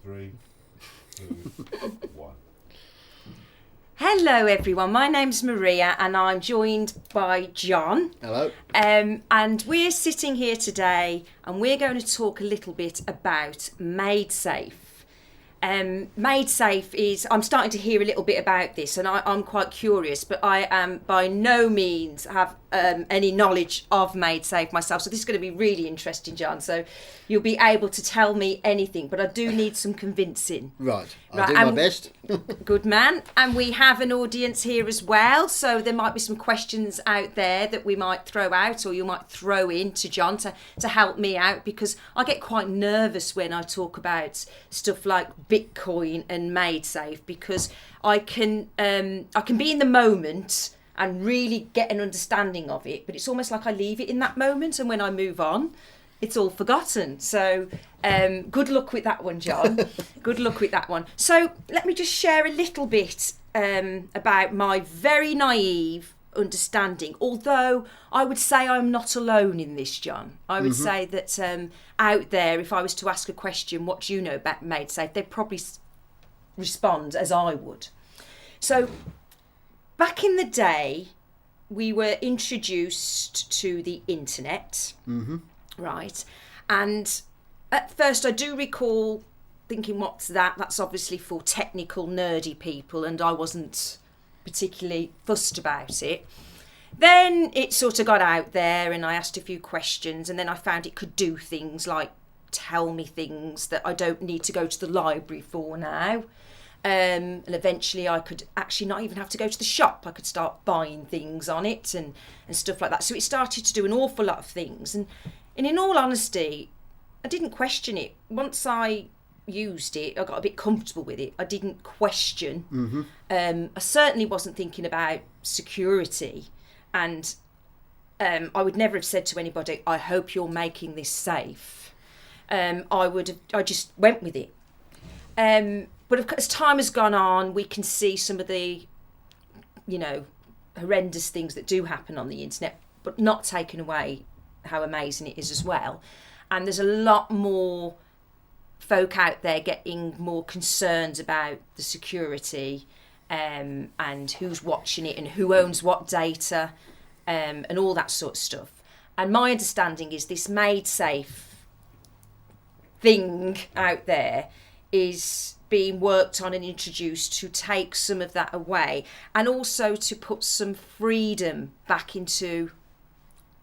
3, 2, 1. Hello everyone, my name's Maria and I'm joined by John. Hello. And we're sitting here today and we're going to talk a little bit about Maidsafe. Maidsafe is, I'm starting to hear a little bit about this and I'm quite curious, but I am by no means have any knowledge of Maidsafe myself. So this is going to be really interesting, John. So you'll be able to tell me anything, but I do need some convincing. Right, I'll do my best. Good man. And we have an audience here as well. So there might be some questions out there that we might throw out or you might throw in to John to help me out, because I get quite nervous when I talk about stuff like Bitcoin and Maidsafe, because I can be in the moment and really get an understanding of it, but it's almost like I leave it in that moment, and when I move on, it's all forgotten. So good luck with that one, John. Good luck with that one. So let me just share a little bit about my very naive understanding, although I would say I'm not alone in this, John. I would say that out there, if I was to ask a question, what do you know about Maidsafe, they'd probably respond as I would. So back in the day, we were introduced to the internet, right? And at first I do recall thinking, what's that? That's obviously for technical, nerdy people, and I wasn't particularly fussed about it. Then it sort of got out there and I asked a few questions, and then I found it could do things like tell me things that I don't need to go to the library for now. And eventually I could actually not even have to go to the shop. I could start buying things on it and stuff like that. So it started to do an awful lot of things. And in all honesty, I didn't question it. Once I used it, I got a bit comfortable with it. I didn't question. I certainly wasn't thinking about security. And I would never have said to anybody, I hope you're making this safe. I just went with it. But as time has gone on, we can see some of the, horrendous things that do happen on the internet, but not taking away how amazing it is as well. And there's a lot more folk out there getting more concerned about the security and who's watching it and who owns what data and all that sort of stuff. And my understanding is this Maidsafe thing out there is being worked on and introduced to take some of that away, and also to put some freedom back into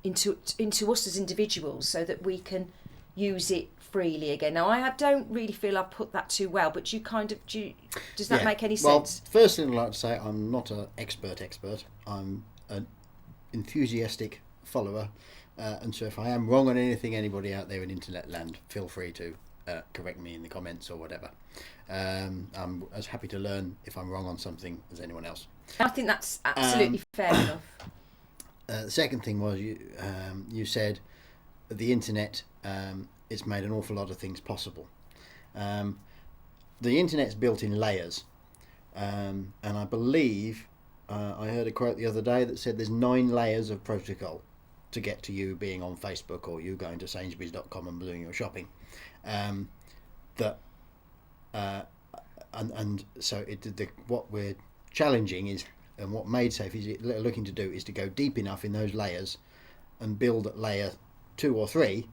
us as individuals, so that we can use it freely again. Now, I don't really feel I've put that too well, but does that make any sense? Well, first thing I'd like to say, I'm not an expert. I'm an enthusiastic follower, and so if I am wrong on anything, anybody out there in internet land, feel free to correct me in the comments or whatever. I'm as happy to learn if I'm wrong on something as anyone else. I think that's absolutely fair enough. The second thing was you said the internet, it's made an awful lot of things possible. The internet's built in layers, and I believe I heard a quote the other day that said there's 9 layers of protocol to get to you being on Facebook or you going to Sainsbury's.com and doing your shopping. So what we're challenging is, and what Maidsafe is looking to do, is to go deep enough in those layers and build at layer 2 or 3,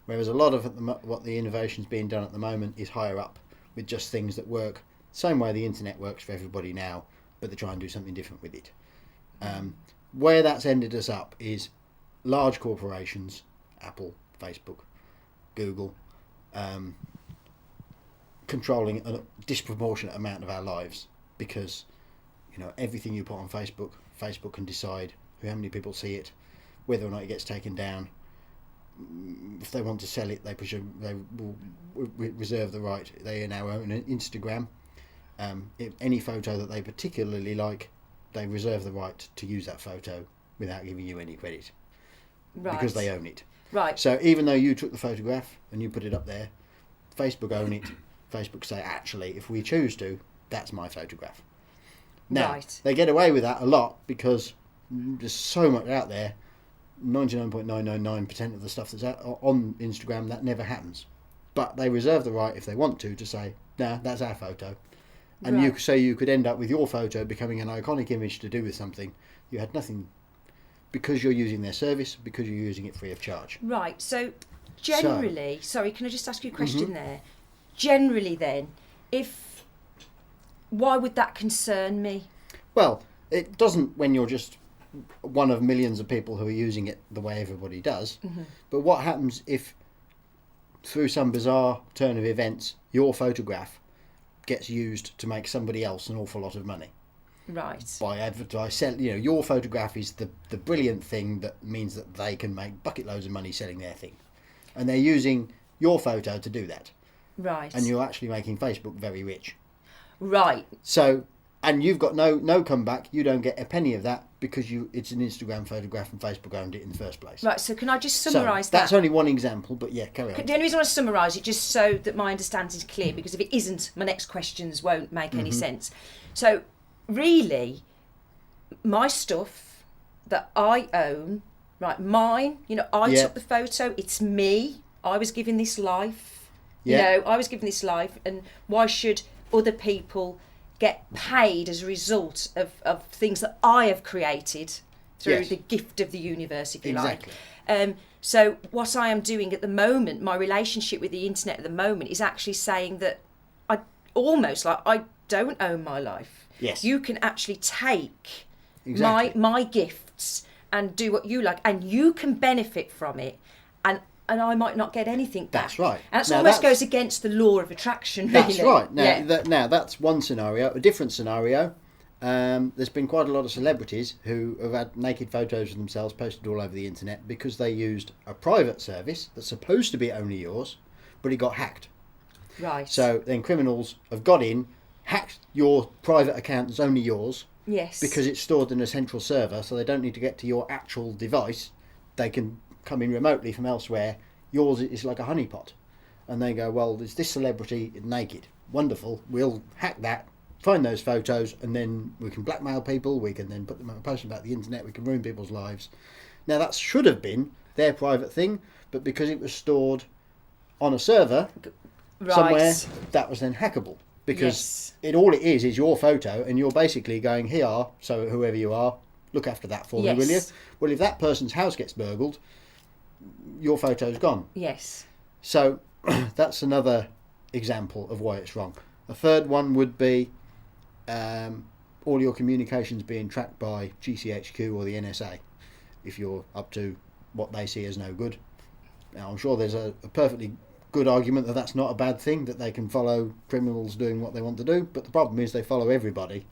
whereas a lot of what the innovation's being done at the moment is higher up with just things that work same way the internet works for everybody now, but they try and do something different with it. Where that's ended us up is large corporations, Apple, Facebook, Google, controlling a disproportionate amount of our lives, because everything you put on Facebook can decide how many people see it, whether or not it gets taken down. If they want to sell it, they will reserve the right. They now own an Instagram. If any photo that they particularly like, they reserve the right to use that photo without giving you any credit, because they own it. Right. So even though you took the photograph and you put it up there, Facebook own it. Facebook say, actually, if we choose to, that's my photograph. Now, They get away with that a lot because there's so much out there. 99.999% of the stuff that's out on Instagram, that never happens. but they reserve the right if they want to say, "Nah, that's our photo," and Right. you could end up with your photo becoming an iconic image to do with something you had nothing, because you're using their service, because you're using it free of charge. Right. So generally, sorry, can I just ask you a question there? Generally, then, why would that concern me? Well, it doesn't when you're just one of millions of people who are using it the way everybody does. But what happens if, through some bizarre turn of events, your photograph gets used to make somebody else an awful lot of money? Right. Your photograph is the brilliant thing that means that they can make bucket loads of money selling their thing, and they're using your photo to do that. Right. And you're actually making Facebook very rich. Right. So, and you've got no comeback. You don't get a penny of that because it's an Instagram photograph and Facebook owned it in the first place. Right. So can I just summarise that? That's only one example, but yeah, carry on. The only reason I want to summarise it, just so that my understanding is clear, because if it isn't, my next questions won't make any sense. So, really, my stuff that I own, right, mine, I took the photo, it's me, I was given this life, I was given this life, and why should other people get paid as a result of things that I have created through the gift of the universe, if you like. So what I am doing at the moment, my relationship with the internet at the moment, is actually saying that I don't own my life. Yes. You can actually take my gifts and do what you like, and you can benefit from it, and I might not get anything back. That's right. And that almost goes against the law of attraction, really. That's right. Now that's one scenario. A different scenario, there's been quite a lot of celebrities who have had naked photos of themselves posted all over the internet because they used a private service that's supposed to be only yours, but it got hacked. Right. So then criminals have got in, hacked your private account that's only yours. Yes. Because it's stored in a central server, so they don't need to get to your actual device. They can come in remotely from elsewhere. Yours is like a honeypot. And they go, well, there's this celebrity naked. Wonderful. We'll hack that, find those photos, and then we can blackmail people. We can then put them on a post about the internet. We can ruin people's lives. Now, that should have been their private thing, but because it was stored on a server somewhere, that was then hackable. Because all it is your photo, and you're basically going, here, so whoever you are, look after that for me, will you? Well, if that person's house gets burgled, your photo's gone. Yes. So that's another example of why it's wrong. A third one would be all your communications being tracked by GCHQ or the NSA, if you're up to what they see as no good. Now, I'm sure there's a perfectly good argument that that's not a bad thing, that they can follow criminals doing what they want to do, but the problem is they follow everybody.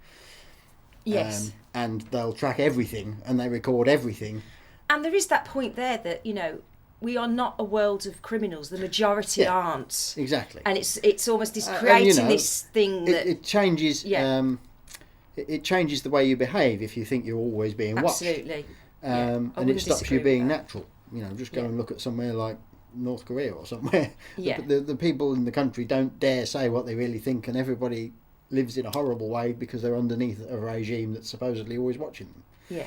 Yes. And they'll track everything and they record everything. And there is that point there that, we are not a world of criminals. The majority aren't. Exactly. And it's almost creating this thing that... It changes... it changes the way you behave if you think you're always being watched. Absolutely. And it stops you being natural. Just go and look at somewhere like North Korea or somewhere. Yeah. The people in the country don't dare say what they really think, and everybody lives in a horrible way because they're underneath a regime that's supposedly always watching them. Yeah.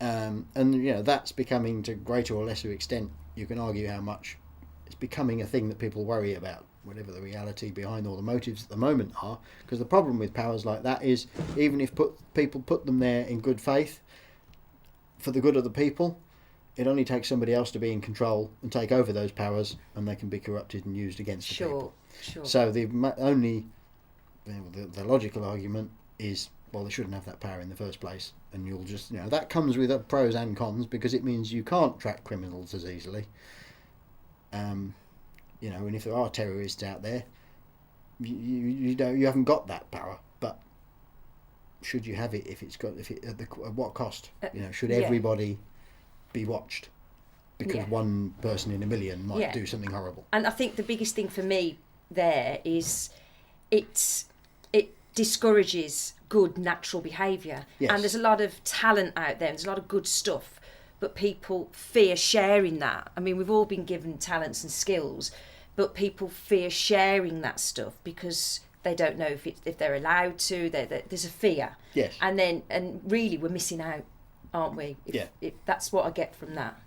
And that's becoming, to greater or lesser extent, you can argue how much it's becoming a thing that people worry about, whatever the reality behind all the motives at the moment are. Because the problem with powers like that is, even if people put them there in good faith for the good of the people, it only takes somebody else to be in control and take over those powers, and they can be corrupted and used against the people. Sure. So the logical argument is, well, they shouldn't have that power in the first place, and you'll just, that comes with pros and cons, because it means you can't track criminals as easily. And if there are terrorists out there, you haven't got that power. But should you have it? At what cost? Should everybody be watched because one person in a million might do something horrible? And I think the biggest thing for me there is it discourages good natural behaviour. Yes. And there's a lot of talent out there, and there's a lot of good stuff, but people fear sharing that. I mean, we've all been given talents and skills, but people fear sharing that stuff because they don't know if they're allowed to. There's a fear. Yes. And really we're missing out, aren't we? If that's what I get from that.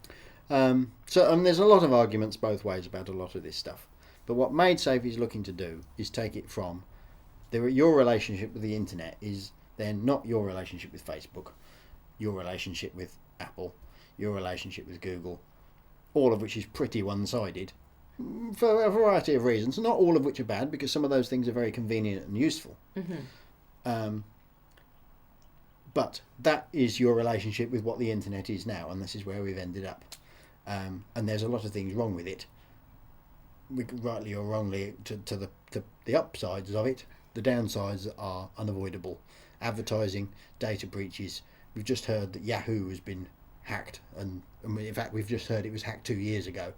So there's a lot of arguments both ways about a lot of this stuff. But what Maidsafe is looking to do is take it from your relationship with the internet is then not your relationship with Facebook, your relationship with Apple, your relationship with Google, all of which is pretty one-sided for a variety of reasons, not all of which are bad, because some of those things are very convenient and useful. But that is your relationship with what the internet is now, and this is where we've ended up. And there's a lot of things wrong with it, rightly or wrongly, to the upsides of it. The downsides are unavoidable. Advertising, data breaches. We've just heard that Yahoo has been hacked, and in fact we've just heard it was hacked 2 years ago,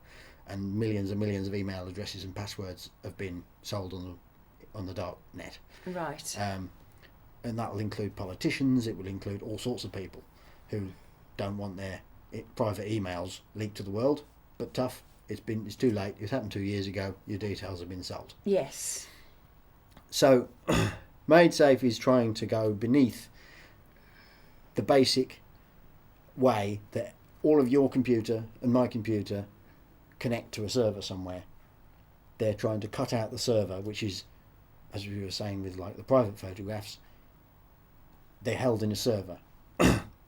and millions and millions of email addresses and passwords have been sold on the dark net. Right. And that will include politicians. It will include all sorts of people who don't want their private emails leaked to the world. But tough. It's too late. It happened 2 years ago. Your details have been sold. Yes. So, Maidsafe is trying to go beneath the basic way that all of your computer and my computer connect to a server somewhere. They're trying to cut out the server, which is, as we were saying with like the private photographs, they're held in a server.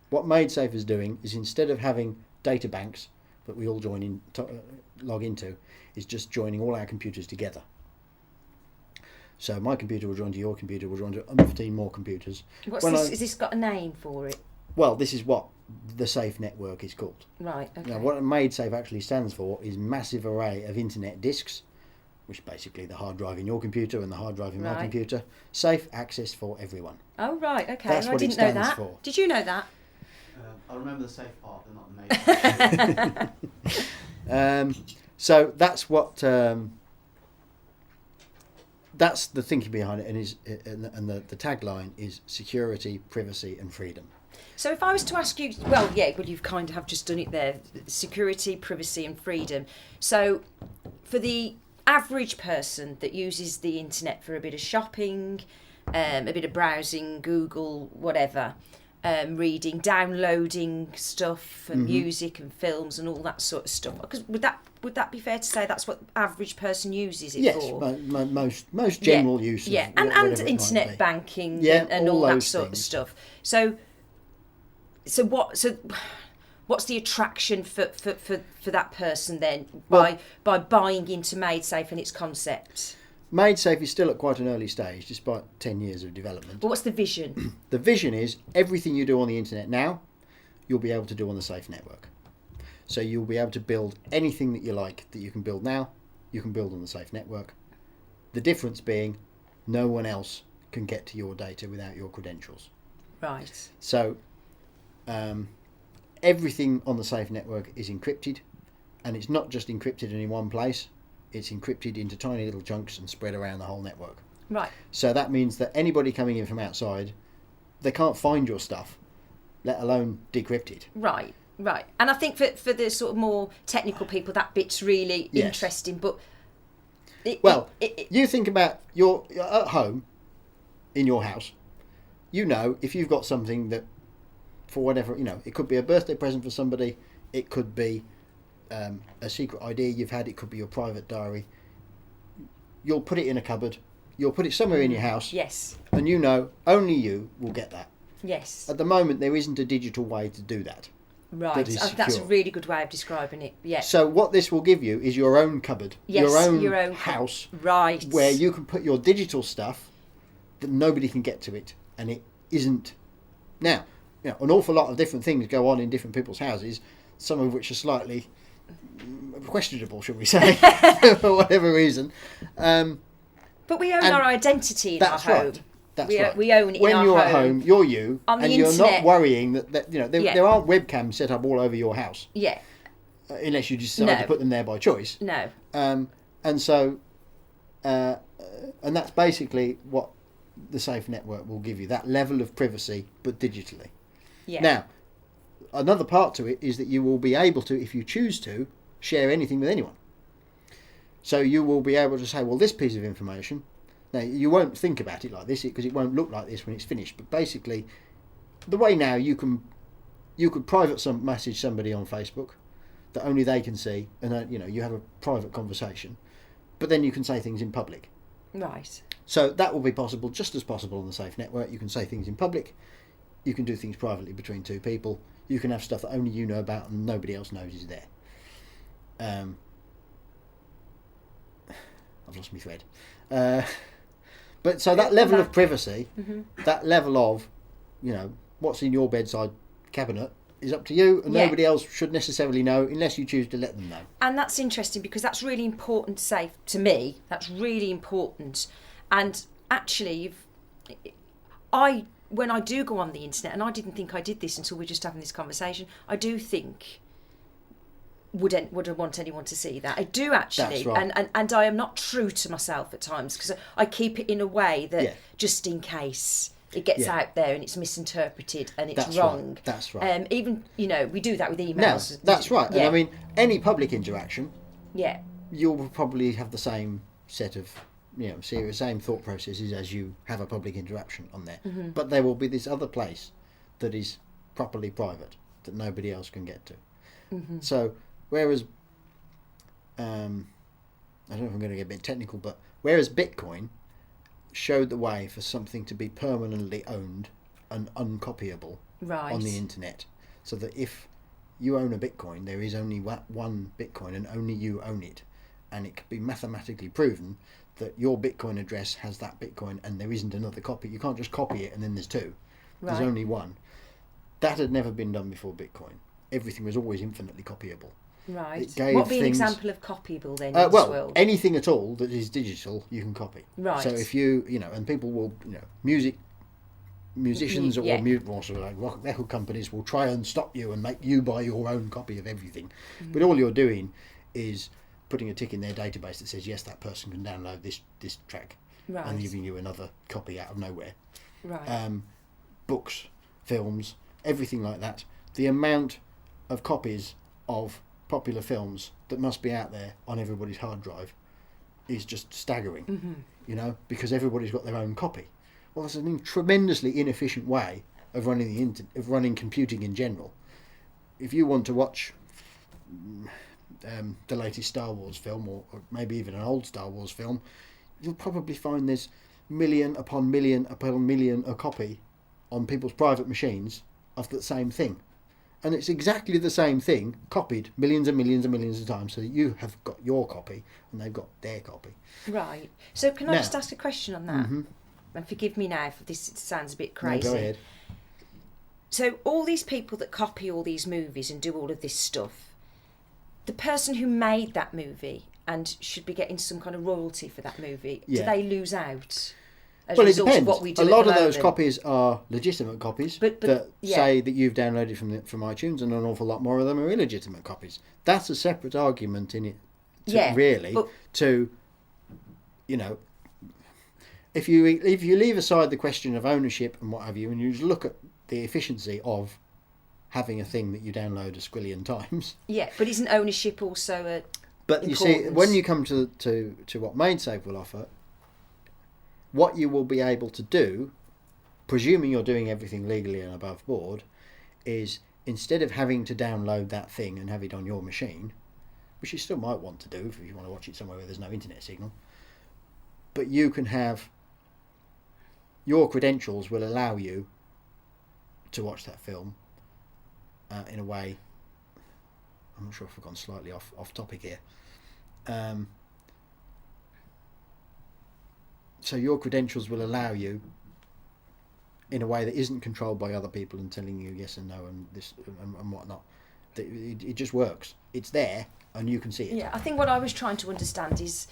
What Maidsafe is doing is, instead of having data banks that we all log into, is just joining all our computers together. So my computer will join to your computer, will join to 15 more computers. Has this got a name for it? Well, this is what the Safe network is called. Right, okay. Now, what Maidsafe actually stands for is massive array of internet disks, which basically the hard drive in your computer and the hard drive in my computer. Safe access for everyone. Oh, right, okay. That's what I didn't it stands know that. for. Did you know that? I remember the safe part, but not the main. So that's what... that's the thinking behind it, and the tagline is security, privacy and freedom. So if I was to ask you, you've kind of have just done it there, security, privacy and freedom. So for the average person that uses the internet for a bit of shopping, a bit of browsing, Google, whatever, reading, downloading stuff and music and films and all that sort of stuff, because would that be fair to say that's what the average person uses it for? Yes, most general use of and internet banking and all that sort of stuff. So what's the attraction for that person then by buying into Maidsafe and its concept? Maidsafe is still at quite an early stage, despite 10 years of development. But what's the vision? The vision is everything you do on the internet now, you'll be able to do on the Safe network. So you'll be able to build anything that you like that you can build now, you can build on the Safe network. The difference being no one else can get to your data without your credentials. Right. So everything on the Safe network is encrypted, and it's not just encrypted in one place, it's encrypted into tiny little chunks and spread around the whole network. Right. So that means that anybody coming in from outside, they can't find your stuff, let alone decrypt it. Right. And I think for the sort of more technical people, that bit's really interesting. But you think about you're at home, in your house. You know, if you've got something that, for whatever, it could be a birthday present for somebody, it could be a secret idea you've had, it could be your private diary. You'll put it in a cupboard, you'll put it somewhere in your house. Yes. And only you will get that. Yes. At the moment, there isn't a digital way to do that. Right. That's a really good way of describing it. Yeah. So what this will give you is your own cupboard, your own house, right, where you can put your digital stuff that nobody can get to it, and it isn't. Now, an awful lot of different things go on in different people's houses, some of which are slightly questionable, shall we say, for whatever reason. But we own our identity in our home. Right. That's right. We own it when in our home. When you're at home, you're you, and you're internet. not worrying that there aren't webcams set up all over your house. Yeah. Unless you decide to put them there by choice. No. And that's basically what the Safe network will give you, that level of privacy, but digitally. Yeah. Now, another part to it is that you will be able to, if you choose to, share anything with anyone. So you will be able to say, well, this piece of information. Now, you won't think about it like this because it won't look like this when it's finished. But basically, the way now you could private message somebody on Facebook that only they can see, and you have a private conversation. but then you can say things in public. Right. So that will be possible, just as possible on the Safe network. You can say things in public. You can do things privately between two people. You can have stuff that only you know about and nobody else knows is there. I've lost my thread. But so that level of privacy, that level of, what's in your bedside cabinet is up to you, and nobody else should necessarily know unless you choose to let them know. And that's interesting because that's really important to say to me. That's really important. And actually, when I do go on the internet, and I didn't think I did this until we were just having this conversation, I do think, would I want anyone to see that? I do actually. That's right. And I am not true to myself at times because I keep it in a way that just in case it gets out there and it's misinterpreted and it's wrong. Right. That's right. Even, we do that with emails. No, that's right. And I mean, any public interaction, you'll probably have the same set of, same thought processes as you have a public interaction on there. But there will be this other place that is properly private that nobody else can get to. So, whereas, I don't know if I'm going to get a bit technical, but whereas Bitcoin showed the way for something to be permanently owned and uncopyable on the internet, so that if you own a Bitcoin, there is only one Bitcoin and only you own it, and it can be mathematically proven that your Bitcoin address has that Bitcoin and there isn't another copy. You can't just copy it and then there's two. Right. There's only one. That had never been done before Bitcoin. Everything was always infinitely copyable. Right. What would be an example of copyable then in this world? Anything at all that is digital, you can copy. Right. So if you, and people will, musicians or record companies will try and stop you and make you buy your own copy of everything. But all you're doing is putting a tick in their database that says, yes, that person can download this track. Right. And giving you another copy out of nowhere. Right. Books, films, everything like that. The amount of copies of popular films that must be out there on everybody's hard drive is just staggering, because everybody's got their own copy. Well, that's a tremendously inefficient way of running computing in general. If you want to watch the latest Star Wars film, or maybe even an old Star Wars film, you'll probably find there's million upon million upon million a copy on people's private machines of the same thing. And it's exactly the same thing, copied millions and millions and millions of times, so that you have got your copy and they've got their copy. Right. So can I just ask a question on that? And forgive me now if this sounds a bit crazy. No, go ahead. So all these people that copy all these movies and do all of this stuff, the person who made that movie and should be getting some kind of royalty for that movie, do they lose out? Well, it depends. A lot of those copies are legitimate copies that say that you've downloaded from iTunes, and an awful lot more of them are illegitimate copies. That's a separate argument in it, if you leave aside the question of ownership and what have you, and you just look at the efficiency of having a thing that you download a squillion times. Yeah, but isn't ownership also a? But you see, when you come to what Maidsafe will offer, what you will be able to do, presuming you're doing everything legally and above board, is instead of having to download that thing and have it on your machine, which you still might want to do if you want to watch it somewhere where there's no internet signal, but you can have your credentials will allow you to watch that film in a way. I'm not sure if I've gone slightly off topic here. So your credentials will allow you in a way that isn't controlled by other people and telling you yes and no and this and whatnot. It just works. It's there and you can see it. Yeah, I think what I was trying to understand is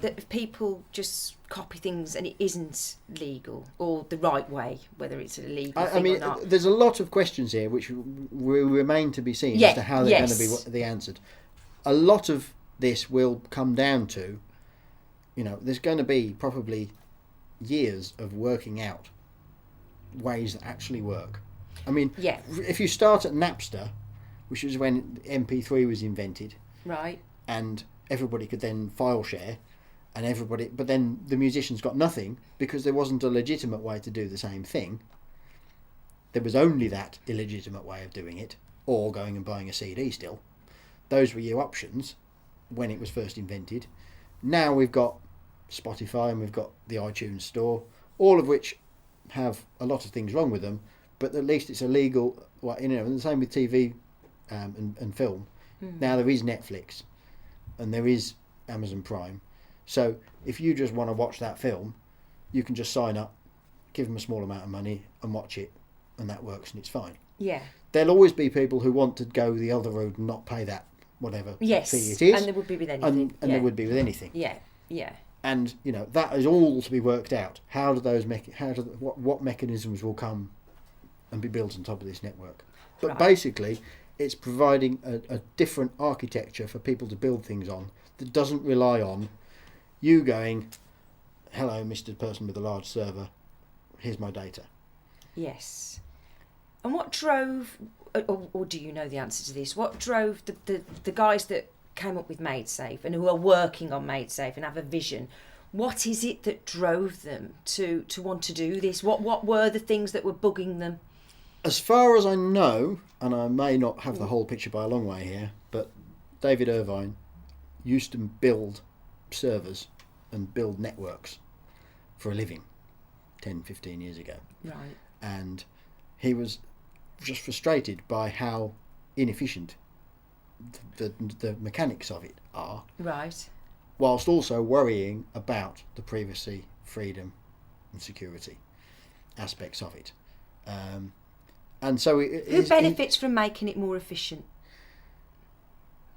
that if people just copy things and it isn't legal or the right way, whether it's a legal thing or not. There's a lot of questions here which will remain to be seen as to how they're going to be answered. A lot of this will come down to, there's going to be probably years of working out ways that actually work. I mean, if you start at Napster, which was when MP3 was invented, right, and everybody could then file share, but then the musicians got nothing because there wasn't a legitimate way to do the same thing. There was only that illegitimate way of doing it, or going and buying a CD still. Those were your options when it was first invented. now we've got Spotify and we've got the iTunes store, all of which have a lot of things wrong with them, but at least it's a legal. Well, and the same with TV and film. Now there is Netflix, and there is Amazon Prime. So if you just want to watch that film, you can just sign up, give them a small amount of money, and watch it, and that works, and it's fine. Yeah. There'll always be people who want to go the other road and not pay that whatever fee it is. And there would be with anything. And there would be with anything. Yeah, yeah. And that is all to be worked out. How do those what mechanisms will come and be built on top of this network? But basically, it's providing a different architecture for people to build things on that doesn't rely on you going, hello, Mr. Person with a large server, here's my data. Yes. And what drove, or do you know the answer to this, what drove the guys that came up with Maidsafe and who are working on Maidsafe and have a vision, what is it that drove them to want to do this? What were the things that were bugging them? As far as I know, and I may not have the whole picture by a long way here, but David Irvine used to build servers and build networks for a living 10, 15 years ago. Right. And he was just frustrated by how inefficient the mechanics of it are. Right. Whilst also worrying about the privacy, freedom and security aspects of it. And so who benefits from making it more efficient?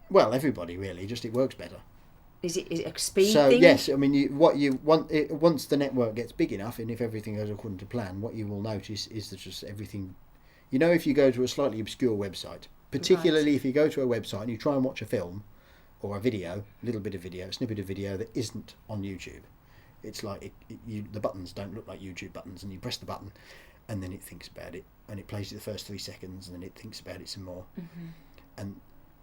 Well, everybody really. Just it works better. Is it a speed so thing? Yes, I mean what you want once the network gets big enough, and if everything goes according to plan, what you will notice is that just everything. If you go to a slightly obscure website, particularly if you go to a website and you try and watch a film or a video, a little bit of video, a snippet of video that isn't on YouTube, it's like the buttons don't look like YouTube buttons, and you press the button, and then it thinks about it, and it plays it the first 3 seconds, and then it thinks about it some more, and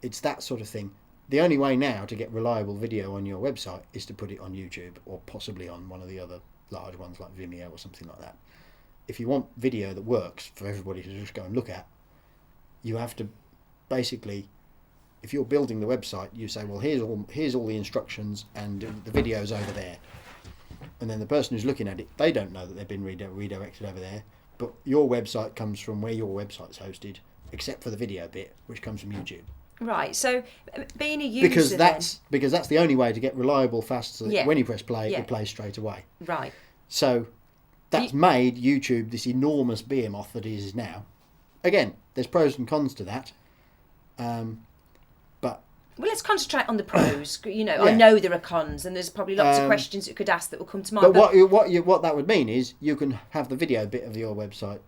it's that sort of thing. The only way now to get reliable video on your website is to put it on YouTube or possibly on one of the other large ones like Vimeo or something like that. If you want video that works for everybody to just go and look at, you have to basically, if you're building the website, you say, well, here's all the instructions and the video's over there. And then the person who's looking at it, they don't know that they've been redirected over there, but your website comes from where your website's hosted, except for the video bit, which comes from YouTube. Right, so being a user because that's the only way to get reliable, fast. So that when you press play, it plays straight away. Right. So that's made YouTube this enormous behemoth that it is now. Again, there's pros and cons to that, but well, let's concentrate on the pros. I know there are cons, and there's probably lots of questions you could ask that will come to mind. But what that would mean is you can have the video bit of your website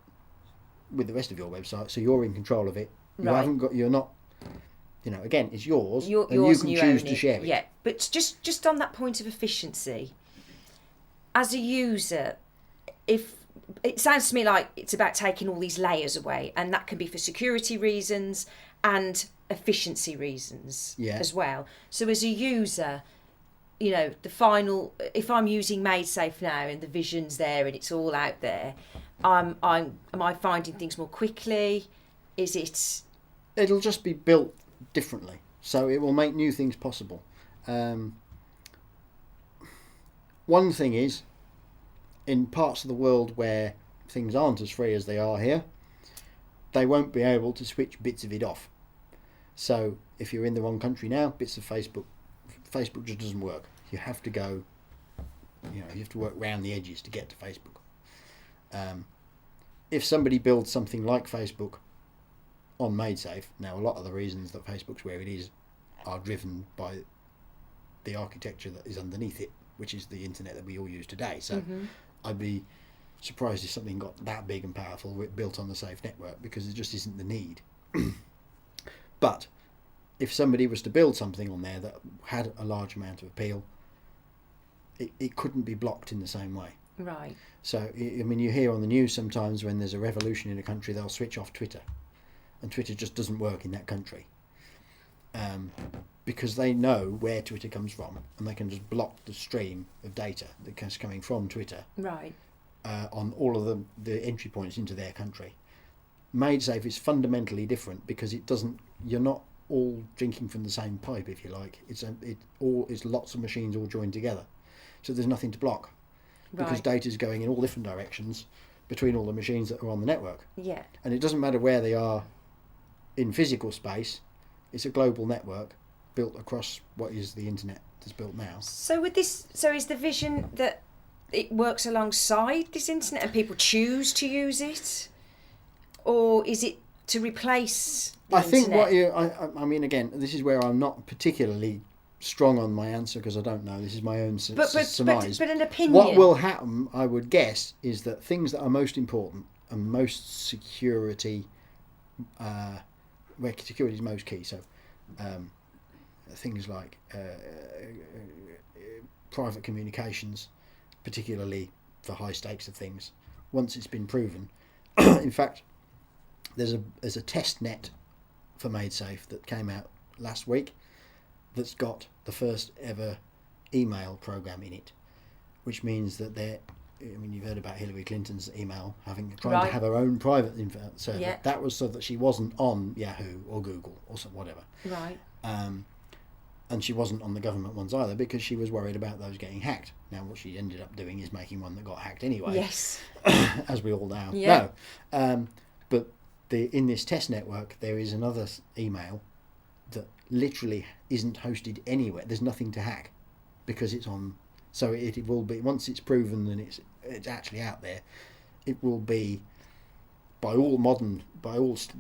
with the rest of your website, so you're in control of it. You're not. Again, it's yours, and you can choose to share it. Yeah, but just on that point of efficiency, as a user, if it sounds to me like it's about taking all these layers away, and that can be for security reasons and efficiency reasons as well. So as a user, the final, if I'm using Maidsafe now and the vision's there and it's all out there, am I finding things more quickly? Is it? It'll just be built differently, so it will make new things possible. One thing is, in parts of the world where things aren't as free as they are here, they won't be able to switch bits of it off. So if you're in the wrong country now, bits of Facebook just doesn't work. You have to go, you have to work round the edges to get to Facebook. If somebody builds something like Facebook on Maidsafe, now a lot of the reasons that Facebook's where it is are driven by the architecture that is underneath it, which is the internet that we all use today. So I'd be surprised if something got that big and powerful built on the Safe network, because there just isn't the need. But if somebody was to build something on there that had a large amount of appeal, it couldn't be blocked in the same way. Right. So, I mean, you hear on the news sometimes when there's a revolution in a country, they'll switch off Twitter. And Twitter just doesn't work in that country. Because they know where Twitter comes from, and they can just block the stream of data that's coming from Twitter. Right. On all of the entry points into their country. Maidsafe is fundamentally different because it doesn't. You're not all drinking from the same pipe, if you like. It's lots of machines all joined together, so there's nothing to block because Right. data is going in all different directions between all the machines that are on the network. Yeah. And it doesn't matter where they are in physical space. It's a global network built across what is the internet that's built now. So is the vision that it works alongside this internet and people choose to use it, or is it to replace the I think internet? I mean, again, this is where I'm not particularly strong on my answer because I don't know. This is my own surmise. But an opinion. What will happen, I would guess, is that things that are most important and most security, where security is most key. So, things like private communications, particularly for high stakes of things, once it's been proven. In fact, there's a test net for Maidsafe that came out last week that's got the first ever email program in it, which means that you've heard about Hillary Clinton's email trying to have her own private server. Yeah. That was so that she wasn't on Yahoo or Google or whatever. Right. And she wasn't on the government ones either because she was worried about those getting hacked. Now, what she ended up doing is making one that got hacked anyway. Yes. As we all now Yeah. know. But in this test network, there is another email that literally isn't hosted anywhere. There's nothing to hack because it's on. So it will be, once it's proven and it's actually out there, it will be, by all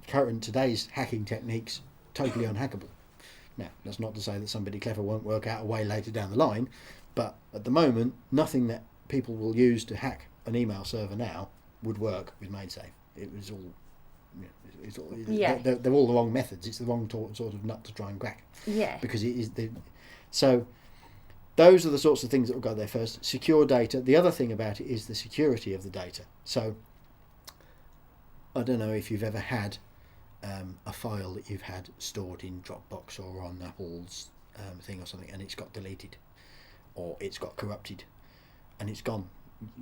current today's hacking techniques, totally unhackable. Now, that's not to say that somebody clever won't work out a way later down the line, but at the moment, nothing that people will use to hack an email server now would work with Maidsafe. It was all, Yeah. they're all the wrong methods. It's the wrong sort of nut to try and crack. Yeah. Because it is so those are the sorts of things that will go there first. Secure data. The other thing about it is the security of the data. So I don't know if you've ever had a file that you've had stored in Dropbox or on Apple's thing or something, and it's got deleted or it's got corrupted and it's gone.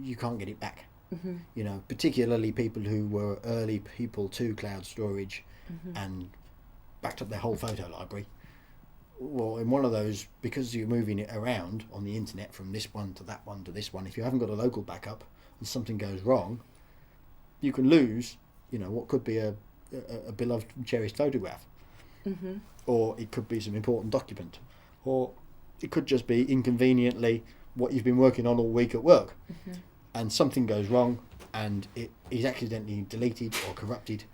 You can't get it back. Mm-hmm. You know, particularly people who were early people to cloud storage and backed up their whole photo library. Well, in one of those, because you're moving it around on the internet from this one to that one to this one, if you haven't got a local backup and something goes wrong, you can lose, what could be a beloved, cherished photograph. Mm-hmm. Or it could be some important document. Or it could just be inconveniently what you've been working on all week at work. Mm-hmm. And something goes wrong and it is accidentally deleted or corrupted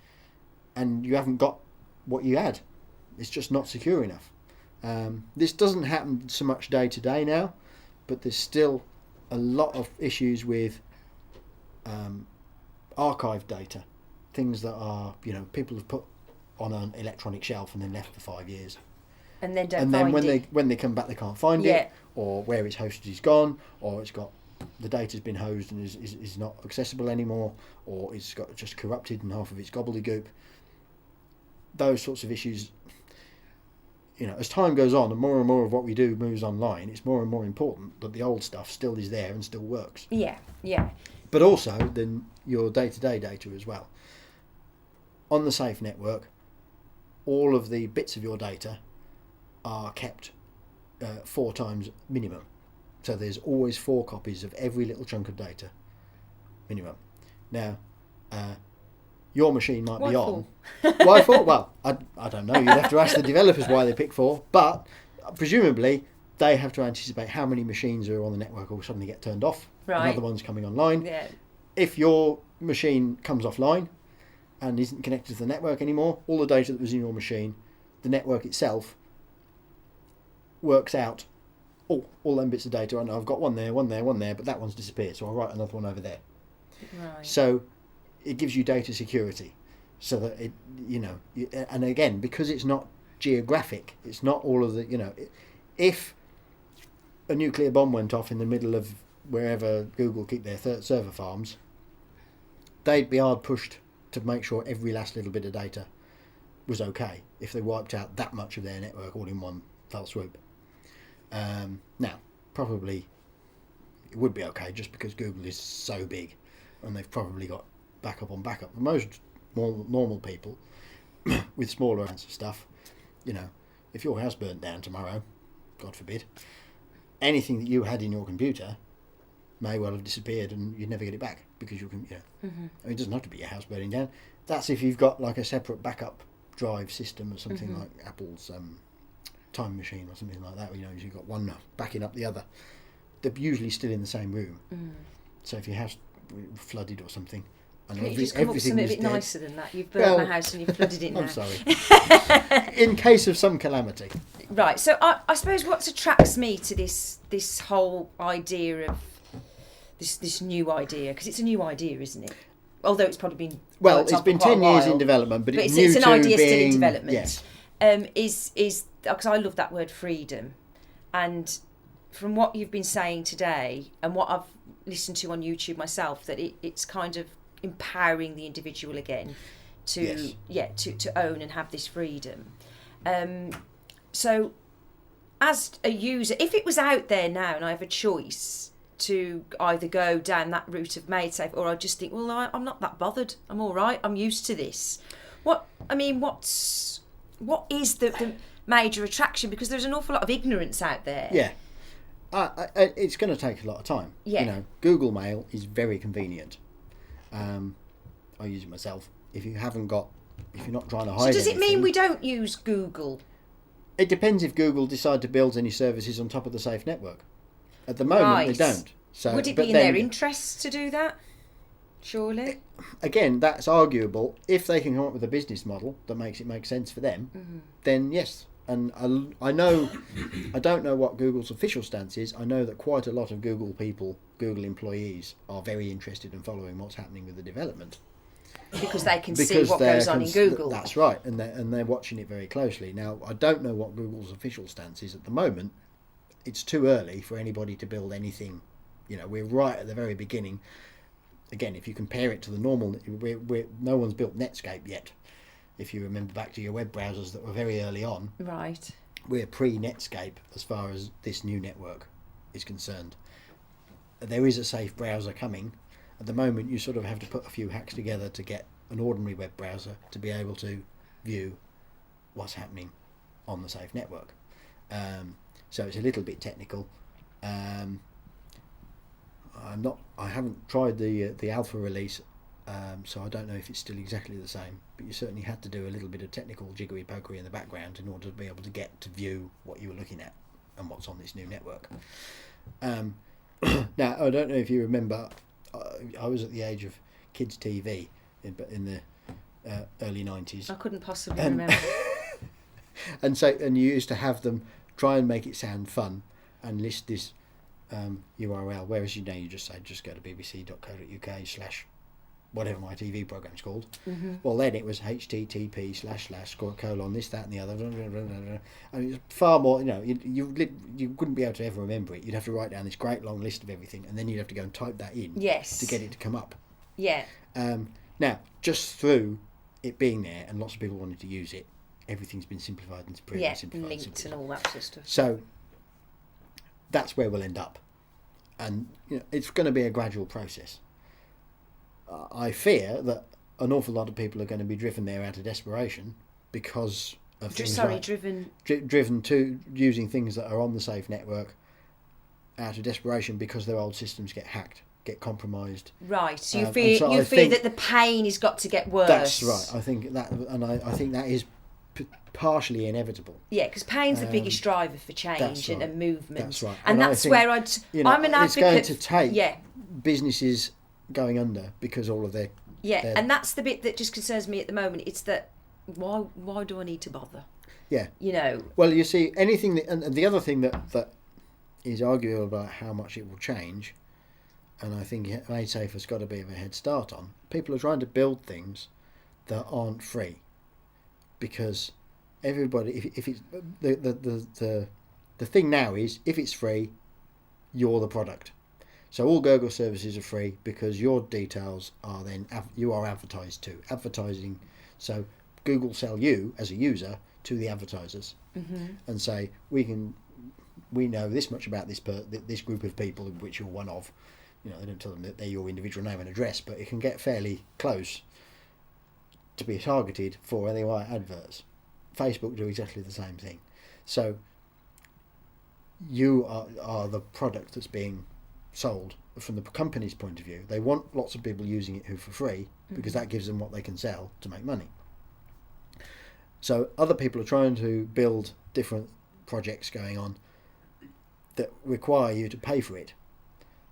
and you haven't got what you had. It's just not secure enough. This doesn't happen so much day to day now, but there's still a lot of issues with archive data, things that are, people have put on an electronic shelf and then left for 5 years. And then And then when they come back, they can't find Yeah. it, or where it's hosted is gone, or the data's been hosed and is not accessible anymore, or it's got just corrupted and half of it's gobbledygook. Those sorts of issues. As time goes on and more of what we do moves online, it's more and more important that the old stuff still is there and still works. Yeah. Yeah. But also then your day-to-day data as well. On the Safe network, all of the bits of your data are kept 4 times minimum. So there's always 4 copies of every little chunk of data, minimum. Now, your machine might be on. Why 4? Well, I don't know. You'd have to ask the developers why they pick 4. But presumably, they have to anticipate how many machines are on the network will suddenly get turned off. Right. And other ones coming online. Yeah. If your machine comes offline and isn't connected to the network anymore, all the data that was in your machine, the network itself works out all them bits of data. I know I've got one there, but that one's disappeared, so I'll write another one over there. Right. So it gives you data security, so that it, and again, because it's not geographic, it's not all of the, if a nuclear bomb went off in the middle of wherever Google keep their server farms, they'd be hard pushed to make sure every last little bit of data was okay if they wiped out that much of their network all in one fell swoop. Now, probably it would be okay just because Google is so big and they've probably got backup on backup. Most more normal people with smaller amounts of stuff you know, if your house burnt down tomorrow, God forbid, anything that you had in your computer may well have disappeared and you'd never get it back because you can, you know. I mean, it doesn't have to be your house burning down. That's if you've got like a separate backup drive system or something like Apple's Time Machine or something like that. You know, you've got one backing up the other. They're usually still in the same room. So if your house flooded or something, and Can you just come up with something a bit dead, nicer than that? You've burnt my house and you've flooded it now. I'm sorry. In case of some calamity. Right. So I suppose what attracts me to this whole idea of this new idea, because it's a new idea, isn't it? Although it's probably been It's been 10 years in development, but it's new it's an to idea being, still in development. Yes. Is because I love that word freedom, and from what you've been saying today and what I've listened to on YouTube myself, that it's kind of empowering the individual again to to own and have this freedom. So as a user, if it was out there now and I have a choice to either go down that route of Maidsafe, or I just think, well, I'm not that bothered, I'm all right, I'm used to this. What is the major attraction? Because there's an awful lot of ignorance out there. Yeah. It's going to take a lot of time. Yeah. You know, Google Mail is very convenient. I use it myself. If you're not trying to hide So does it mean anything- we don't use Google? It depends if Google decide to build any services on top of the Safe network. At the moment, they don't. So, would it but be in then, their interests to do that? Surely. Again, that's arguable. If they can come up with a business model that makes it make sense for them, then yes. And I don't know what Google's official stance is. I know that quite a lot of Google employees are very interested in following what's happening with the development. Because they can see what goes on in Google. That's right, and they're watching it very closely. Now, I don't know what Google's official stance is at the moment. It's too early for anybody to build anything. You know, we're right at the very beginning. Again, if you compare it to the normal, no one's built Netscape yet. If you remember back to your web browsers that were very early on, right? We're pre-Netscape as far as this new network is concerned. There is a safe browser coming. At the moment, you sort of have to put a few hacks together to get an ordinary web browser to be able to view what's happening on the safe network. So it's a little bit technical. I haven't tried the alpha release, so I don't know if it's still exactly the same. But you certainly had to do a little bit of technical jiggery pokery in the background in order to be able to get to view what you were looking at and what's on this new network. Now, I don't know if you remember. I was at the age of kids' TV in the early 90s. I couldn't possibly remember. and you used to have them try and make it sound fun and list this URL, whereas you just say just go to bbc.co.uk/ whatever my TV program's called. Well, then it was http // this, that, and the other. And it's far more. You know, you wouldn't be able to ever remember it. You'd have to write down this great long list of everything, and then you'd have to go and type that in. Yes. To get it to come up. Yeah. Now, just through it being there, and lots of people wanted to use it, everything's been simplified and simplified. Linked and all that sort of stuff. So that's where we'll end up, and it's going to be a gradual process. I fear that an awful lot of people are going to be driven there out of desperation because of driven to using things that are on the safe network out of desperation because their old systems get hacked, get compromised. Right. So you fear that the pain has got to get worse. That's right. I think that, and I think that is partially inevitable. Yeah, because pain's the biggest driver for change and movement. That's right. And that's where I'm an advocate. It's going to take businesses going under because all of their and that's the bit that just concerns me at the moment. It's that why do I need to bother? Yeah. You Well, you see, anything that, and the other thing that is arguable about how much it will change, and I think Maidsafe has got a bit of a head start on. People are trying to build things that aren't free because everybody, if it's the thing now is if it's free, you're the product. So all Google services are free because your details are then you are advertised to. Advertising, so Google sell you as a user to the advertisers and say we know this much about this group of people in which you're one of. They don't tell them that they're your individual name and address, but it can get fairly close to be targeted for any adverts. Facebook do exactly the same thing. So you are the product that's being sold from the company's point of view. They want lots of people using it who for free because that gives them what they can sell to make money. So other people are trying to build different projects going on that require you to pay for it,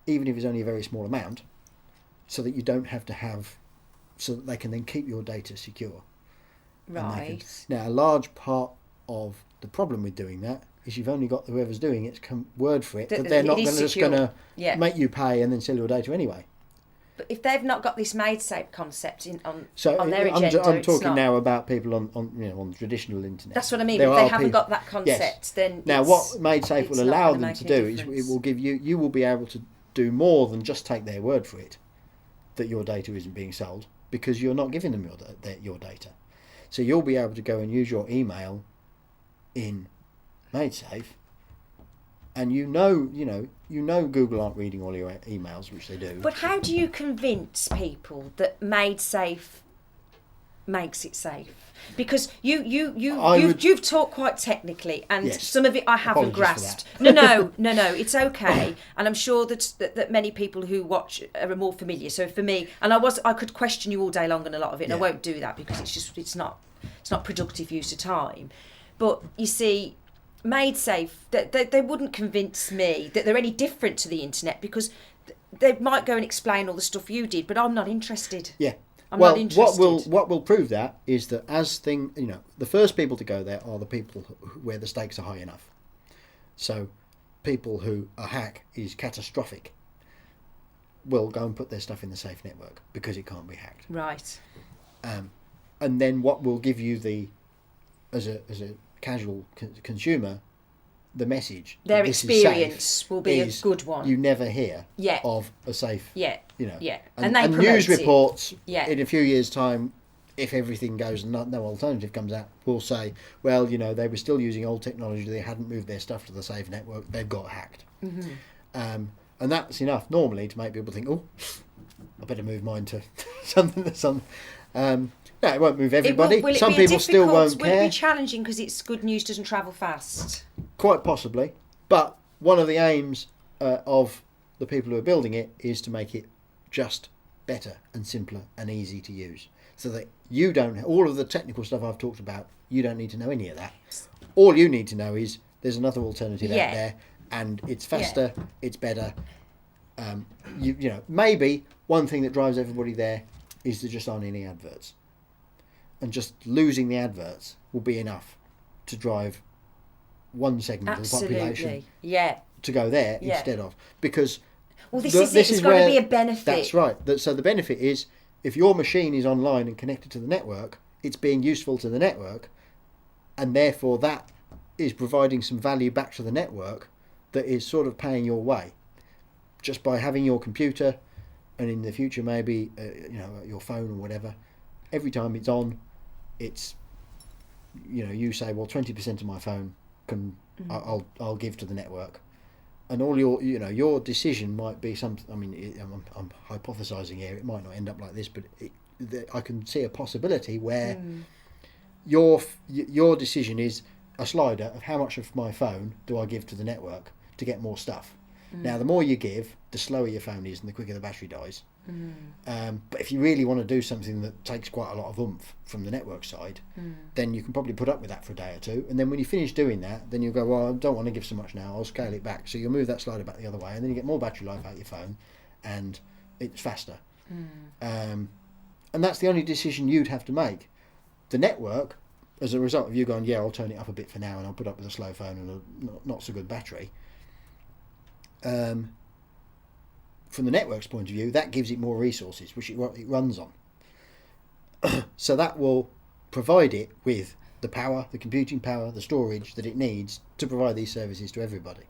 even if it's only a very small amount, so that you don't have to have, so that they can then keep your data secure. Right. Now, a large part of the problem with doing that is you've only got whoever's doing it to word for it, that they're not just going to make you pay and then sell your data anyway. But if they've not got this Maidsafe concept on their I'm agenda, I'm talking now about people on the traditional internet. That's what I mean. If they haven't got that concept, then now what Maidsafe will allow them to do is it will give you will be able to do more than just take their word for it that your data isn't being sold, because you're not giving them your data. So you'll be able to go and use your email in Maidsafe, and you know Google aren't reading all your emails, which they do. But how do you convince people that Maidsafe makes it safe? Because you've talked quite technically, and some of it I haven't grasped. No, it's okay, and I'm sure that many people who watch are more familiar. So for me, and I could question you all day long on a lot of it, and I won't do that because it's not productive use of time. But you see, Maidsafe, they wouldn't convince me that they're any different to the internet, because they might go and explain all the stuff you did, but I'm not interested. Yeah. I'm not interested. What will prove that is that the first people to go there are the people where the stakes are high enough. So people who a hack is catastrophic will go and put their stuff in the safe network because it can't be hacked. Right. And then what will give you as a casual consumer, the message, their experience will be a good one. You never hear of a safe. And they news reports in a few years' time, if everything goes and no alternative comes out, will say, well, they were still using old technology, they hadn't moved their stuff to the safe network, they've got hacked. Mm-hmm. And that's enough normally to make people think, oh, I better move mine to something that's on. No, it won't move everybody. Some people still won't care. Will it be challenging because it's good news doesn't travel fast? Quite possibly. But one of the aims of the people who are building it is to make it just better and simpler and easy to use. So that you don't, all of the technical stuff I've talked about, you don't need to know any of that. All you need to know is there's another alternative out there, and it's faster, it's better. Maybe one thing that drives everybody there is there just aren't any adverts. And just losing the adverts will be enough to drive one segment of the population to go there instead of, because this is it. It's got to be a benefit. That's right. So the benefit is, if your machine is online and connected to the network, it's being useful to the network, and therefore that is providing some value back to the network that is sort of paying your way, just by having your computer, and in the future maybe your phone or whatever. Every time it's on, it's you say, well, 20% of my phone can I'll give to the network, and all your decision might be something. I mean, I'm hypothesizing here. It might not end up like this, but I can see a possibility where your decision is a slider of how much of my phone do I give to the network to get more stuff. Now, the more you give, the slower your phone is and the quicker the battery dies. But if you really want to do something that takes quite a lot of oomph from the network side, then you can probably put up with that for a day or two. And then when you finish doing that, then you'll go, well, I don't want to give so much now, I'll scale it back. So you'll move that slider back the other way, and then you get more battery life out of your phone, and it's faster. And that's the only decision you'd have to make. The network, as a result of you going, I'll turn it up a bit for now and I'll put up with a slow phone and a not so good battery, from the network's point of view, that gives it more resources, which it runs on. So that will provide it with the power, the computing power, the storage that it needs to provide these services to everybody.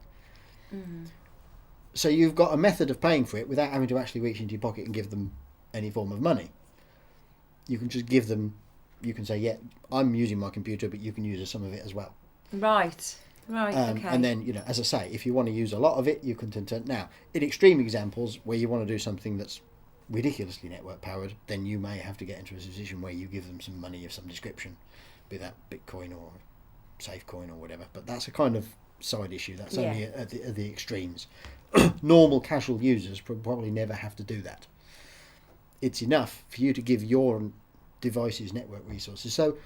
So you've got a method of paying for it without having to actually reach into your pocket and give them any form of money. You can just give them, you can say, I'm using my computer, but you can use some of it as well. Right, okay. And then, as I say, if you want to use a lot of it, you can turn. Now, in extreme examples where you want to do something that's ridiculously network powered, then you may have to get into a position where you give them some money of some description, be that Bitcoin or Safecoin or whatever. But that's a kind of side issue. That's only at the extremes. Normal casual users probably never have to do that. It's enough for you to give your device's network resources. So,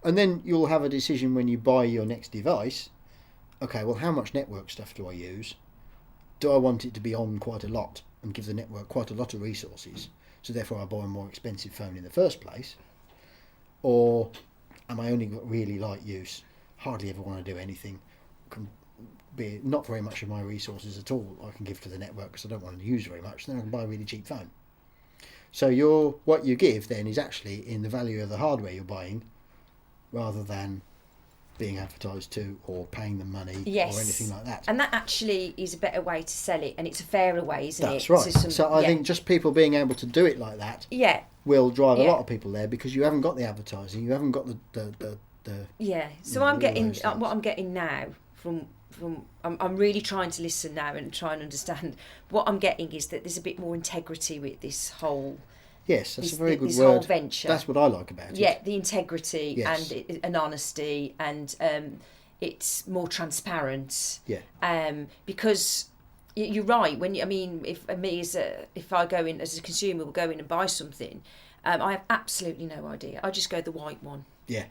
and then you'll have a decision when you buy your next device. Okay, well, how much network stuff do I use? Do I want it to be on quite a lot and give the network quite a lot of resources? So therefore I buy a more expensive phone in the first place. Or am I only got really light use? Hardly ever want to do anything. Can be not very much of my resources at all I can give to the network because I don't want to use very much. Then I can buy a really cheap phone. So what you give then is actually in the value of the hardware you're buying, rather than being advertised to or paying them money or anything like that. And that actually is a better way to sell it, and it's a fairer way, isn't it? That's right. So I think just people being able to do it like that will drive a lot of people there, because you haven't got the advertising, you haven't got the So I'm getting what I'm getting now from I'm really trying to listen now and try and understand. What I'm getting is that there's a bit more integrity with this whole. Yes, that's a very good this word. Whole venture. That's what I like about it. Yeah, the integrity and honesty, and it's more transparent. Yeah. Because you're right. If I go in as a consumer, will go in and buy something, I have absolutely no idea. I just go the white one. Yeah.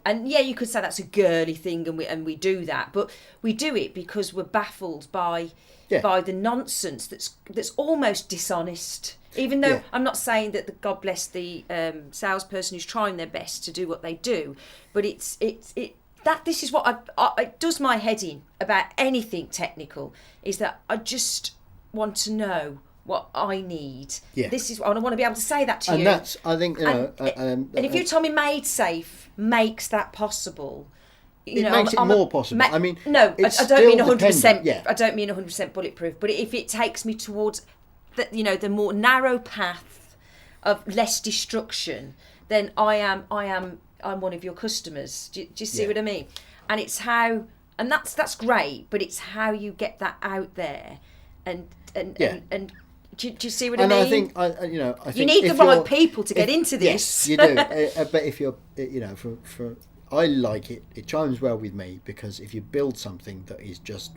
And you could say that's a girly thing, and we do that, but we do it because we're baffled by the nonsense that's almost dishonest. Even though I'm not saying that God bless the salesperson who's trying their best to do what they do, but this is what it does my head in about anything technical, is that I just want to know what I need. Yeah. This is what I want to be able to say that to you. And that's, I think, and if you tell me Maidsafe makes that possible, it makes it more possible. I mean, no, I don't mean 100%. Yeah. I don't mean 100% bulletproof. But if it takes me towards the more narrow path of less destruction, then I'm one of your customers. Do you see what I mean? And it's how, and that's great. But it's how you get that out there, and do you see what I mean? And I think you need the right people to get into this. Yes, you do. But if you're, for I like it. It chimes well with me, because if you build something that is just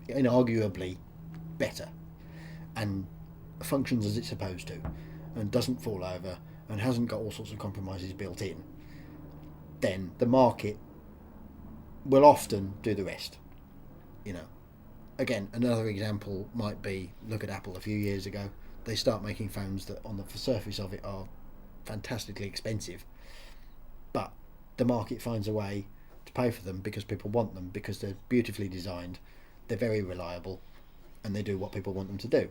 inarguably better and functions as it's supposed to and doesn't fall over and hasn't got all sorts of compromises built in, then the market will often do the rest. Again, another example might be, look at Apple a few years ago. They start making phones that on the surface of it are fantastically expensive, but the market finds a way to pay for them because people want them, because they're beautifully designed, they're very reliable, and they do what people want them to do.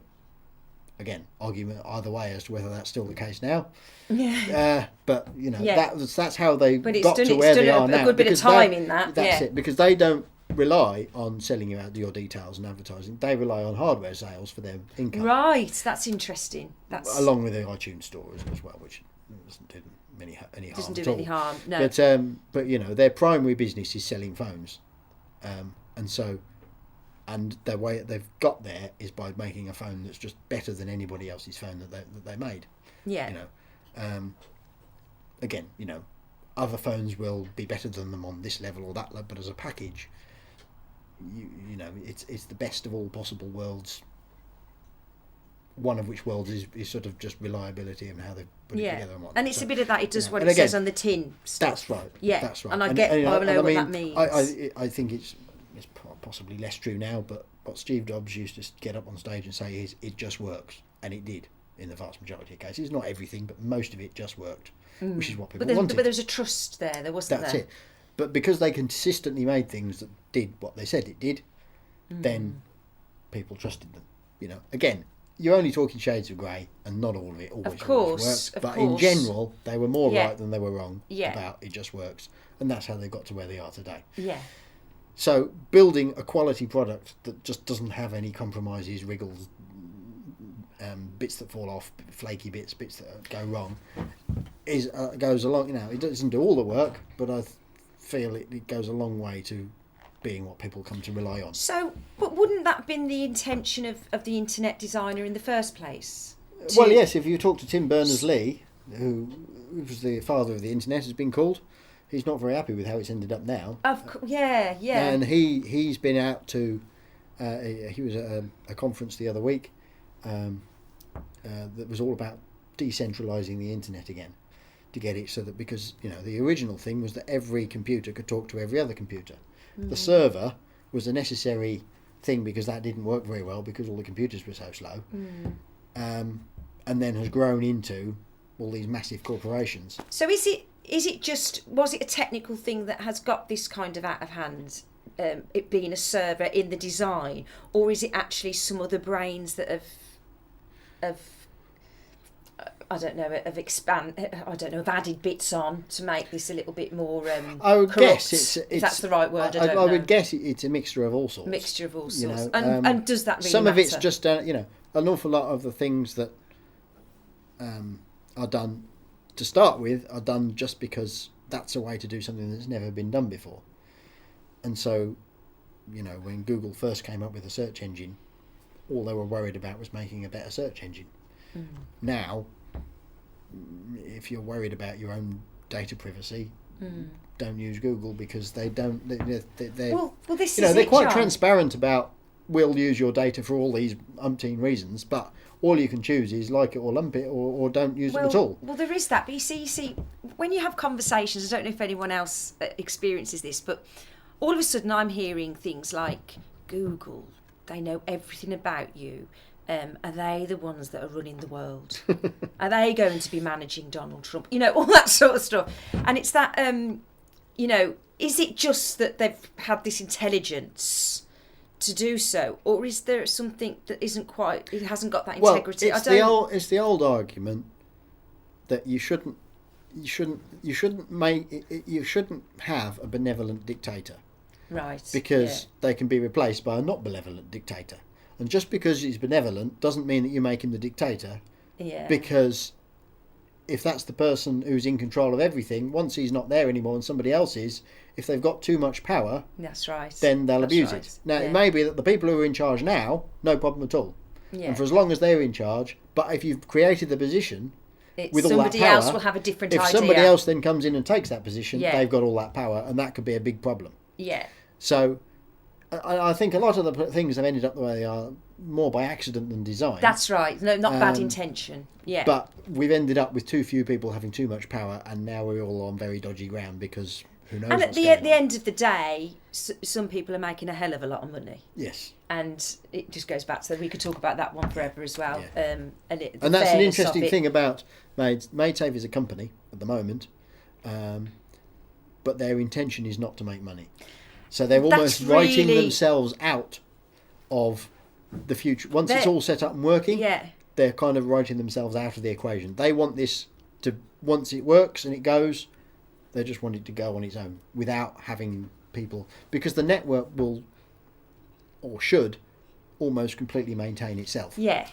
Again, argument either way as to whether that's still the case now. Yeah. But that's how they got to it's where they done are now. a good bit of time in that. That's it, because they don't rely on selling you out your details and advertising. They rely on hardware sales for their income. Right, that's interesting. Along with the iTunes store as well, which doesn't do them any harm. Doesn't do any harm. No. But their primary business is selling phones, and the way they've got there is by making a phone that's just better than anybody else's phone that they made. Yeah. Again, other phones will be better than them on this level or that level, but as a package, it's the best of all possible worlds. One of which worlds is sort of just reliability and how they put it together and whatnot. And it's a bit of that. It does what it says on the tin stuff. That's right. Yeah, that's right. And I know what that means. I think it's possibly less true now, but what Steve Jobs used to get up on stage and say is, it just works, and it did in the vast majority of cases. Not everything, but most of it just worked, which is what people wanted. But there's a trust there. There wasn't. That's it. But because they consistently made things that did what they said it did, then people trusted them. Again, you're only talking shades of grey, and not all of it always works. But in general, they were more right than they were wrong about it just works, and that's how they got to where they are today. Yeah. So building a quality product that just doesn't have any compromises, wriggles, bits that fall off, flaky bits that go wrong, goes along. It doesn't do all the work, but I feel it goes a long way to being what people come to rely on. So, but wouldn't that have been the intention of the internet designer in the first place? Well, yes. If you talk to Tim Berners-Lee, who was the father of the internet, has been called, he's not very happy with how it's ended up now. Yeah. And he's been out to. He was at a conference the other week that was all about decentralizing the internet again, to get it so that, because the original thing was that every computer could talk to every other computer. The server was a necessary thing because that didn't work very well because all the computers were so slow, and then has grown into all these massive corporations. So was it a technical thing that has got this kind of out of hand, it being a server in the design, or is it actually some other brains that have have added bits on to make this a little bit more I would corrupt, guess if that's the right word. I would guess it's a mixture of all sorts. And does that really some matter? of it's just an awful lot of the things that are done to start with are done just because that's a way to do something that's never been done before. And so, when Google first came up with a search engine, all they were worried about was making a better search engine. Now, if you're worried about your own data privacy, don't use Google, because they don't. They're quite transparent about, we'll use your data for all these umpteen reasons, but all you can choose is like it or lump it, or don't use them at all. Well, there is that. But you see, when you have conversations, I don't know if anyone else experiences this, but all of a sudden I'm hearing things like, Google, they know everything about you. Are they the ones that are running the world? Are they going to be managing Donald Trump? All that sort of stuff. And it's that, is it just that they've had this intelligence to do so, or is there something that isn't quite? It hasn't got that integrity. It's the old argument that you shouldn't have a benevolent dictator, right? Because they can be replaced by a not benevolent dictator. And just because he's benevolent doesn't mean that you make him the dictator. Yeah. Because if that's the person who's in control of everything, once he's not there anymore and somebody else is, if they've got too much power, that's right, then they'll abuse it. Now, it may be that the people who are in charge now, no problem at all. Yeah. And for as long as they're in charge, but if you've created the position with all that power, somebody else will have a different idea. If somebody else then comes in and takes that position, they've got all that power, and that could be a big problem. Yeah. So I think a lot of the things have ended up the way they are more by accident than design. That's right. No, not bad intention. Yeah. But we've ended up with too few people having too much power, and now we're all on very dodgy ground because who knows. And at the end of the day, some people are making a hell of a lot of money. Yes. And it just goes back to, we could talk about that one forever as well. Yeah. And that's an interesting thing about Maidsafe is a company at the moment, but their intention is not to make money. So they're almost writing themselves out of the future. Once it's all set up and working, they're kind of writing themselves out of the equation. They want this to, once it works and it goes, they just want it to go on its own without having people, because the network will, or should, almost completely maintain itself. Yeah.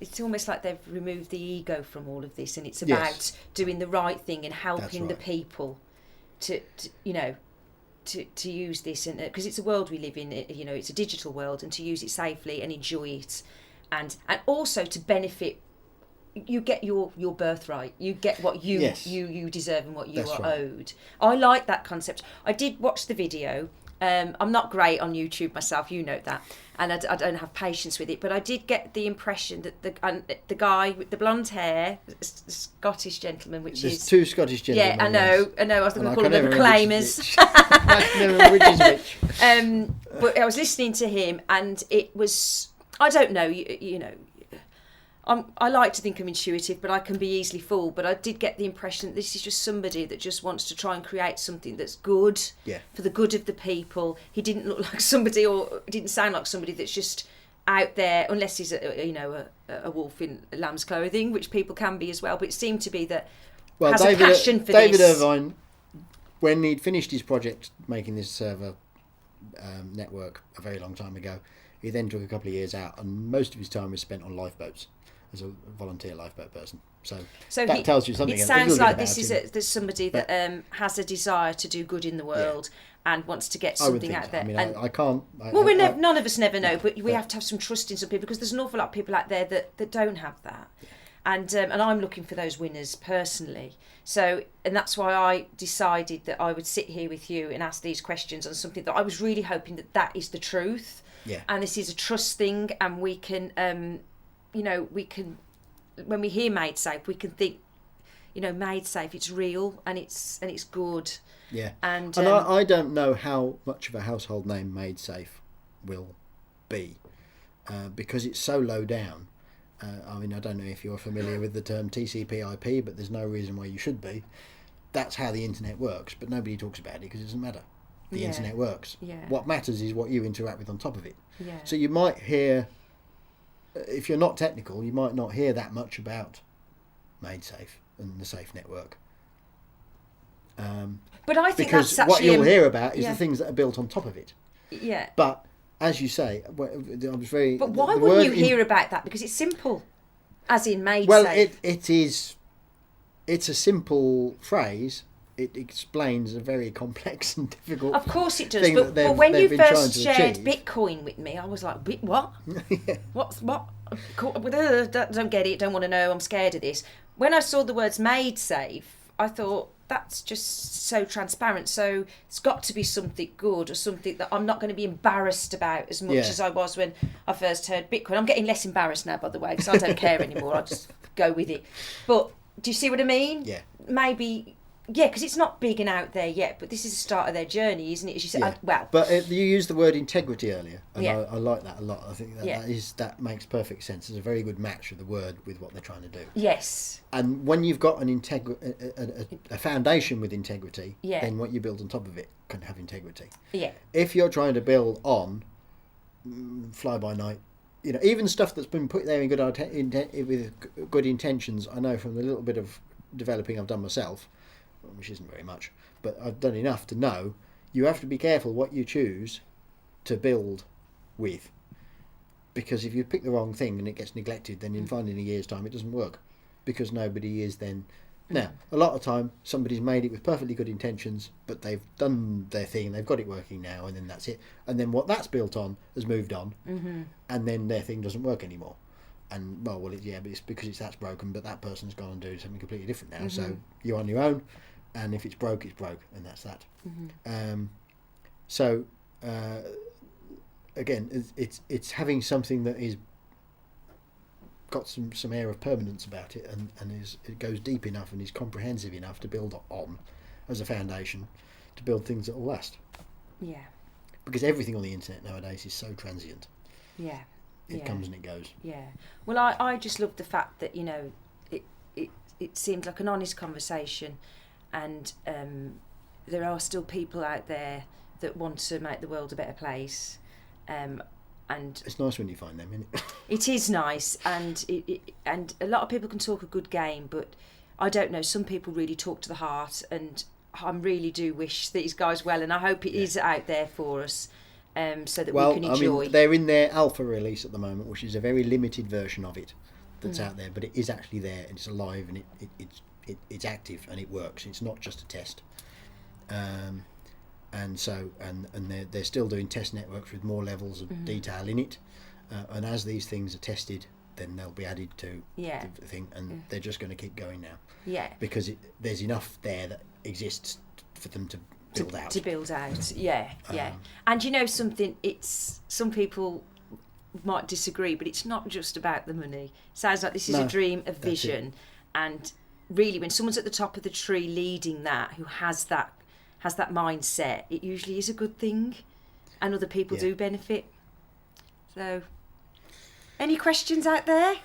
It's almost like they've removed the ego from all of this, and it's about doing the right thing and helping the people to use this, and because it's a world we live in, it's a digital world, and to use it safely and enjoy it, and also to benefit. You get your birthright. You get what you deserve and what you are owed. I like that concept. I did watch the video. I'm not great on YouTube myself, you know that, and I don't have patience with it. But I did get the impression that the guy with the blonde hair, the Scottish gentleman, There's two Scottish gentlemen. Yeah, I know. I was going to call them reclaimers. But I was listening to him, and it was, I don't know, you know. I like to think I'm intuitive, but I can be easily fooled. But I did get the impression that this is just somebody that just wants to try and create something that's good for the good of the people. He didn't look like somebody, or didn't sound like somebody that's just out there, unless he's a wolf in lamb's clothing, which people can be as well. But it seemed to be that has a passion for David this. Irvine, when he'd finished his project making this server network a very long time ago, he then took a couple of years out, and most of his time was spent on lifeboats as a volunteer lifeboat person. So that tells you something. It sounds like this is there's somebody that has a desire to do good in the world and wants to get something out there. I mean, and I can't. None of us never know, but we have to have some trust in some people, because there's an awful lot of people out there that don't have that. And I'm looking for those winners personally. So, and that's why I decided that I would sit here with you and ask these questions on something that I was really hoping that is the truth. Yeah. And this is a trust thing, and we can, we can, when we hear Maidsafe, we can think, Maidsafe, it's real and it's good. Yeah. And I don't know how much of a household name Maidsafe will be, because it's so low down. I don't know if you're familiar with the term TCP/IP, but there's no reason why you should be. That's how the internet works, but nobody talks about it because it doesn't matter. The internet works. Yeah. What matters is what you interact with on top of it. Yeah. So you might hear, if you're not technical, you might not hear that much about Maidsafe and the Safe network. But I think because that's actually what you'll hear about is the things that are built on top of it. Yeah. But as you say, I was very. But why wouldn't you hear about that? Because it's simple, as in Maidsafe. Well, it is. It's a simple phrase. It explains a very complex and difficult. Of course it does. Thing But when you they've been trying first to shared achieve. Bitcoin with me, I was like, what? Yeah. What? Don't get it. Don't want to know. I'm scared of this. When I saw the words Maidsafe, I thought that's just so transparent. So it's got to be something good or something that I'm not going to be embarrassed about as much as I was when I first heard Bitcoin. I'm getting less embarrassed now, by the way, because I don't care anymore. I just go with it. But do you see what I mean? Yeah. Maybe. Yeah, because it's not big and out there yet, but this is the start of their journey, isn't it? As you said, Yeah. But you used the word integrity earlier, and I like that a lot. I think that makes perfect sense. It's a very good match of the word with what they're trying to do. Yes. And when you've got a foundation with integrity, then what you build on top of it can have integrity. Yeah. If you're trying to build on fly by night, even stuff that's been put there in with good intentions. I know from the little bit of developing I've done myself, which isn't very much, but I've done enough to know you have to be careful what you choose to build with, because if you pick the wrong thing and it gets neglected, then you'll find in a year's time it doesn't work, because nobody is then. Now, a lot of time somebody's made it with perfectly good intentions, but they've done their thing, they've got it working now, and then that's it, and then what that's built on has moved on, and then their thing doesn't work anymore. And but it's because that's broken, but that person's gone and do something completely different now. So you're on your own, and if it's broke, it's broke, and that's that. Again, it's having something that is got some air of permanence about it, and it goes deep enough and is comprehensive enough to build on as a foundation to build things that will last. Yeah. Because everything on the internet nowadays is so transient. Yeah. It comes and it goes. Yeah. Well, I just love the fact that it seems like an honest conversation, and there are still people out there that want to make the world a better place, and it's nice when you find them, isn't it? It is nice, and and a lot of people can talk a good game, but I don't know. Some people really talk to the heart, and I really do wish these guys well, and I hope it is out there for us. So that we can enjoy. I mean, they're in their alpha release at the moment, which is a very limited version of it that's out there, but it is actually there and it's alive and it's active and it works. It's not just a test. And they're still doing test networks with more levels of detail in it. And as these things are tested, then they'll be added to the thing, and they're just going to keep going now. Yeah. Because there's enough there that exists for them to build out. To build out, yeah. And something, some people might disagree, but it's not just about the money. It sounds like this is a dream, a vision, and really when someone's at the top of the tree leading that, who has that mindset, it usually is a good thing, and other people do benefit. So, any questions out there?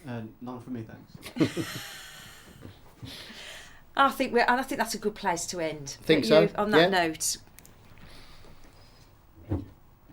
None from me, thanks. I think that's a good place to end. Think so? On that note,